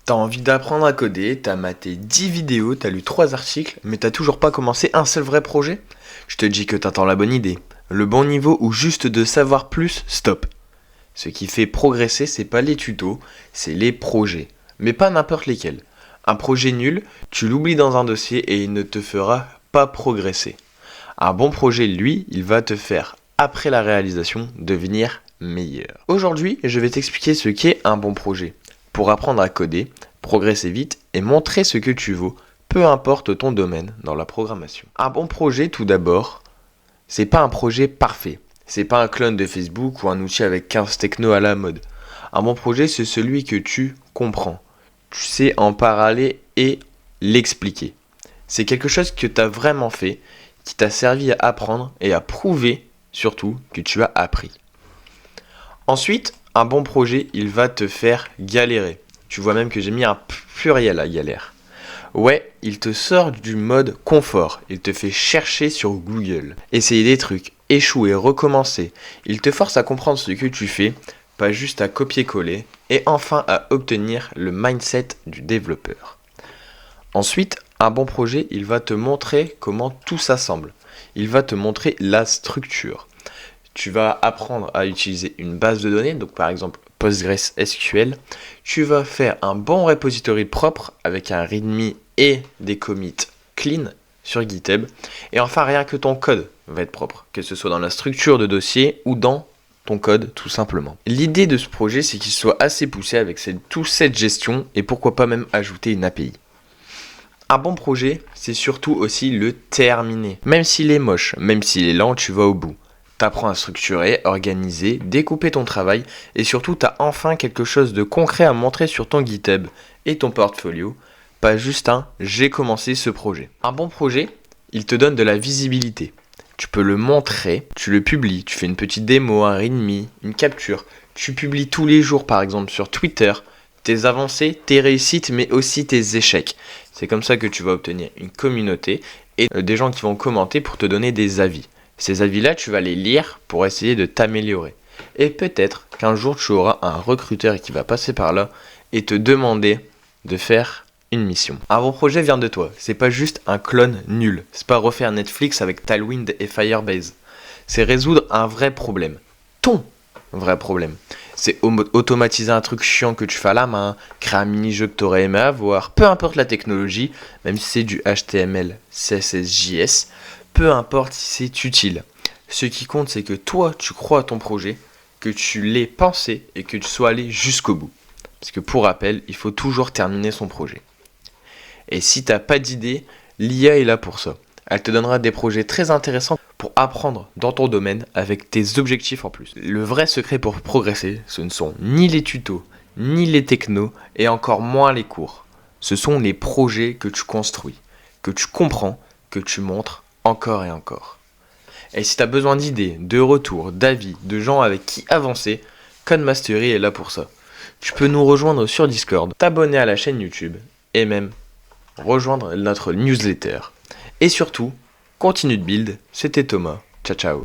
T'as envie d'apprendre à coder, t'as maté 10 vidéos, t'as lu 3 articles, mais t'as toujours pas commencé un seul vrai projet? Je te dis que t'attends la bonne idée, le bon niveau ou juste de savoir plus, stop. Ce qui fait progresser, c'est pas les tutos, c'est les projets. Mais pas n'importe lesquels. Un projet nul, tu l'oublies dans un dossier et il ne te fera pas progresser. Un bon projet, lui, il va te faire, après la réalisation, devenir meilleur. Aujourd'hui, je vais t'expliquer ce qu'est un bon projet. Pour apprendre à coder, progresser vite et montrer ce que tu vaux, peu importe ton domaine dans la programmation. Un bon projet, tout d'abord, c'est pas un projet parfait. C'est pas un clone de Facebook ou un outil avec 15 technos à la mode. Un bon projet, c'est celui que tu comprends. Tu sais en parler et l'expliquer. C'est quelque chose que tu as vraiment fait, qui t'a servi à apprendre et à prouver surtout que tu as appris. Ensuite, un bon projet, il va te faire galérer. Tu vois même que j'ai mis un pluriel à galère. Ouais, il te sort du mode confort. Il te fait chercher sur Google, essayer des trucs, échouer, recommencer. Il te force à comprendre ce que tu fais, pas juste à copier-coller, et enfin à obtenir le mindset du développeur. Ensuite, un bon projet, il va te montrer comment tout s'assemble. Il va te montrer la structure. Tu vas apprendre à utiliser une base de données, donc par exemple PostgreSQL. Tu vas faire un bon repository propre avec un README et des commits clean sur GitHub. Et enfin, rien que ton code va être propre, que ce soit dans la structure de dossier ou dans ton code tout simplement. L'idée de ce projet, c'est qu'il soit assez poussé avec toute cette gestion et pourquoi pas même ajouter une API. Un bon projet, c'est surtout aussi le terminer. Même s'il est moche, même s'il est lent, tu vas au bout. T'apprends à structurer, organiser, découper ton travail et surtout t'as enfin quelque chose de concret à montrer sur ton GitHub et ton portfolio, pas juste un « j'ai commencé ce projet ». Un bon projet, il te donne de la visibilité. Tu peux le montrer, tu le publies, tu fais une petite démo, un readme, une capture. Tu publies tous les jours par exemple sur Twitter tes avancées, tes réussites mais aussi tes échecs. C'est comme ça que tu vas obtenir une communauté et des gens qui vont commenter pour te donner des avis. Ces avis-là, tu vas les lire pour essayer de t'améliorer. Et peut-être qu'un jour, tu auras un recruteur qui va passer par là et te demander de faire une mission. Un bon projet vient de toi. C'est pas juste un clone nul. C'est pas refaire Netflix avec Tailwind et Firebase. C'est résoudre un vrai problème. Ton vrai problème. C'est automatiser un truc chiant que tu fais à la main, créer un mini-jeu que tu aurais aimé avoir, peu importe la technologie, même si c'est du HTML, CSS, JS, peu importe si c'est utile. Ce qui compte, c'est que toi, tu crois à ton projet, que tu l'aies pensé et que tu sois allé jusqu'au bout. Parce que pour rappel, il faut toujours terminer son projet. Et si tu n'as pas d'idée, l'IA est là pour ça. Elle te donnera des projets très intéressants pour apprendre dans ton domaine avec tes objectifs en plus. Le vrai secret pour progresser, ce ne sont ni les tutos, ni les technos, et encore moins les cours. Ce sont les projets que tu construis, que tu comprends, que tu montres encore et encore. Et si tu as besoin d'idées, de retours, d'avis, de gens avec qui avancer, Codemastery est là pour ça. Tu peux nous rejoindre sur Discord, t'abonner à la chaîne YouTube, et même rejoindre notre newsletter. Et surtout, continue de build, c'était Thomas. Ciao ciao.